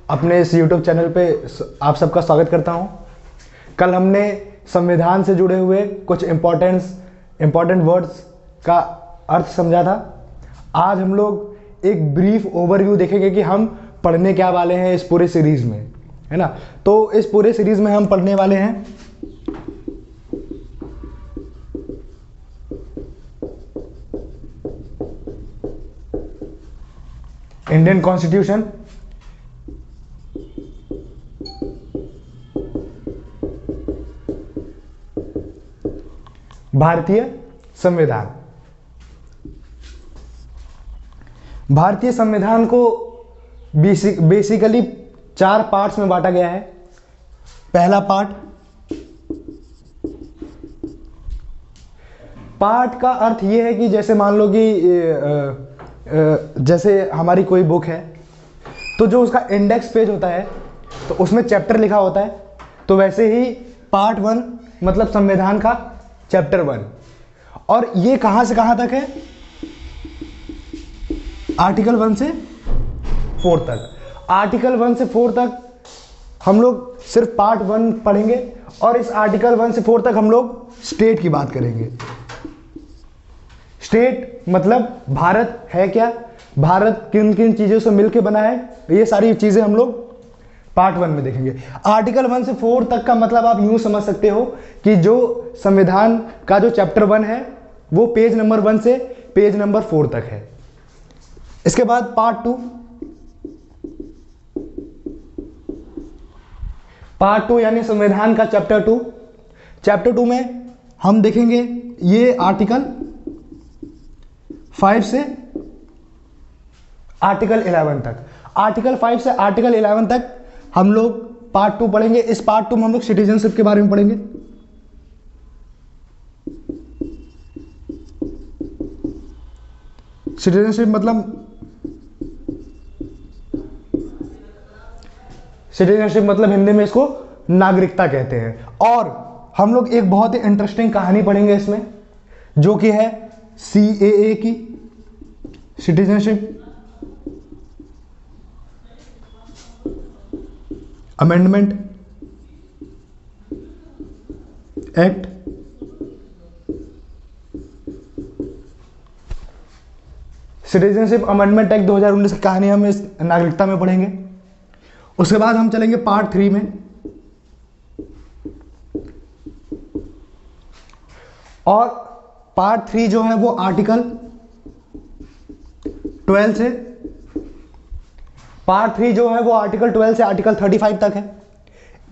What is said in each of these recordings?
अपने इस YouTube channel पे आप सबका स्वागत करता हूं। कल हमने संविधान से जुड़े हुए कुछ इम्पोर्टेंट वर्ड्स का अर्थ समझा था। आज हम लोग एक ब्रीफ ओवरव्यू देखेंगे कि हम पढ़ने क्या वाले हैं इस पूरे सीरीज में, है ना। तो इस पूरे सीरीज में हम पढ़ने वाले हैं इंडियन कॉन्स्टिट्यूशन, भारतीय संविधान। भारतीय संविधान को बेसिकली 4 पार्ट्स में बांटा गया है। पहला पार्ट का अर्थ यह है कि जैसे मान लो कि जैसे हमारी कोई बुक है तो जो उसका इंडेक्स पेज होता है तो उसमें चैप्टर लिखा होता है, तो वैसे ही पार्ट 1 मतलब संविधान का चैप्टर 1। और ये कहां से कहां तक है? आर्टिकल 1 से 4 तक। आर्टिकल 1 से 4 तक हम लोग सिर्फ पार्ट 1 पढ़ेंगे और इस आर्टिकल 1 से 4 तक हम लोग स्टेट की बात करेंगे। स्टेट मतलब भारत है क्या, भारत किन किन चीजों से मिलकर बना है, ये सारी चीजें हम लोग पार्ट 1 में देखेंगे। आर्टिकल 1 से 4 तक का मतलब आप यूं समझ सकते हो कि जो संविधान का जो चैप्टर 1 है वो पेज नंबर 1 से पेज नंबर 4 तक है। इसके बाद पार्ट 2 यानी संविधान का चैप्टर 2। चैप्टर 2 में हम देखेंगे ये आर्टिकल 5 से आर्टिकल 11 तक। आर्टिकल 5 से आर्टिकल 11 तक हम लोग पार्ट 2 पढ़ेंगे। इस पार्ट 2 में हम लोग सिटीजनशिप के बारे में पढ़ेंगे। सिटीजनशिप मतलब हिंदी में इसको नागरिकता कहते हैं। और हम लोग एक बहुत ही इंटरेस्टिंग कहानी पढ़ेंगे इसमें, जो कि है CAA की, citizenship amendment act. Citizenship amendment act 2019 की कहानी हम इस नागरिकता में पढ़ेंगे। उसके बाद हम चलेंगे पार्ट 3 में, और पार्ट 3 जो है वो आर्टिकल 12 से पार्ट 3 जो है वो आर्टिकल 12 से आर्टिकल 35 तक है।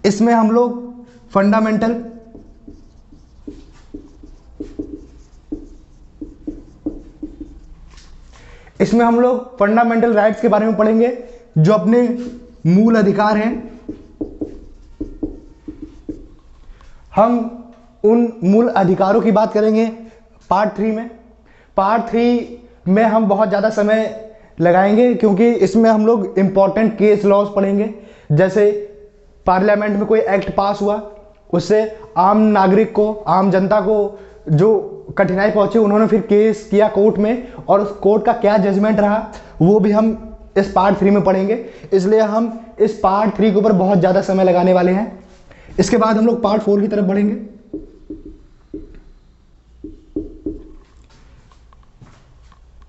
इसमें हम लोग फंडामेंटल राइट्स के बारे में पढ़ेंगे, जो अपने मूल अधिकार हैं। हम उन मूल अधिकारों की बात करेंगे पार्ट 3 में। पार्ट 3 में हम बहुत ज़्यादा समय लगाएंगे क्योंकि इसमें हम लोग इंपॉर्टेंट केस लॉज पढ़ेंगे। जैसे पार्लियामेंट में कोई एक्ट पास हुआ, उससे आम नागरिक को, आम जनता को जो कठिनाई पहुंची, उन्होंने फिर केस किया कोर्ट में और उस कोर्ट का क्या जजमेंट रहा वो भी हम इस पार्ट 3 में पढ़ेंगे। इसलिए हम इस पार्ट 3 के ऊपर बहुत ज़्यादा समय लगाने वाले हैं। इसके बाद हम लोग पार्ट 4 की तरफ बढ़ेंगे।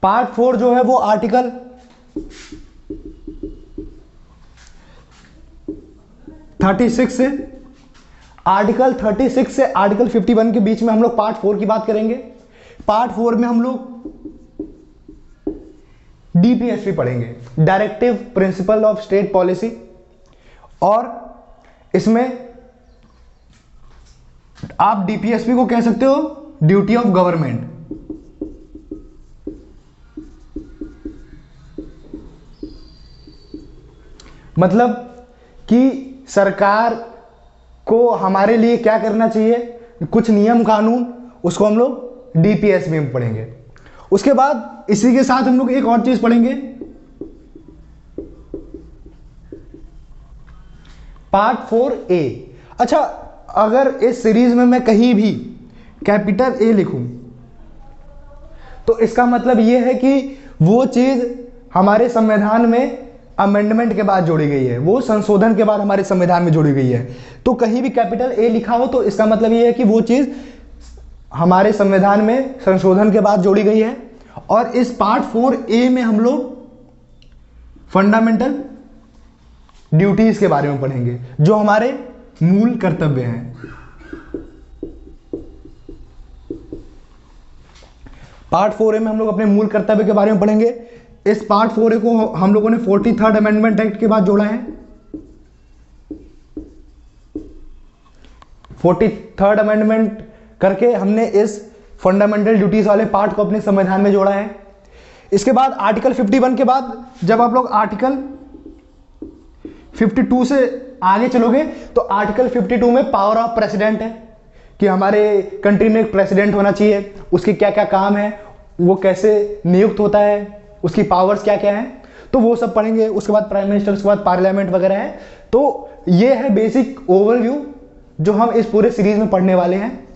पार्ट 4 जो है वो आर्टिकल 36 से आर्टिकल 51 के बीच में हम लोग पार्ट 4 की बात करेंगे। पार्ट 4 में हम लोग DPSP पढ़ेंगे, directive principle of state policy. और इसमें आप DPSP को कह सकते हो ड्यूटी ऑफ गवर्नमेंट। मतलब कि सरकार को हमारे लिए क्या करना चाहिए, कुछ नियम कानून, उसको हम लोग DPSP में पढ़ेंगे। उसके बाद इसी के साथ हम लोग एक और चीज पढ़ेंगे, पार्ट 4A। अच्छा, अगर इस सीरीज में मैं कहीं भी कैपिटल A लिखूं तो इसका मतलब यह है कि वो चीज हमारे संविधान में अमेंडमेंट के बाद जोड़ी गई है, वो संशोधन के बाद हमारे संविधान में जोड़ी गई है। तो कहीं भी कैपिटल ए लिखा हो तो इसका मतलब ये है कि वो चीज़ हमारे संविधान में संशोधन के बाद जोड़ी गई है। और इस पार्ट 4A में हम लोग फंडामेंटल ड्यूटीज के बारे में पढ़ेंगे, जो हमारे मूल कर्तव्य हैं। पार्ट 4A में हम लोग अपने मूल कर्तव्य के बारे में पढ़ेंगे। इस पार्ट 4A को हम लोगों ने 43rd अमेंडमेंट एक्ट के बाद जोड़ा है। 43rd अमेंडमेंट करके हमने इस फंडामेंटल ड्यूटीज वाले पार्ट को अपने संविधान में जोड़ा है। इसके बाद आर्टिकल 51 के बाद जब आप लोग आर्टिकल 52 से आगे चलोगे तो आर्टिकल 52 में पावर ऑफ प्रेसिडेंट है कि हमारे कंट्री में एक प्रेसिडेंट होना चाहिए, उसके क्या क्या काम है, वो कैसे नियुक्त होता है, उसकी पावर्स क्या क्या हैं, तो वो सब पढ़ेंगे। उसके बाद प्राइम मिनिस्टर, उसके बाद पार्लियामेंट वगैरह है। तो ये है बेसिक ओवरव्यू जो हम इस पूरे सीरीज में पढ़ने वाले हैं।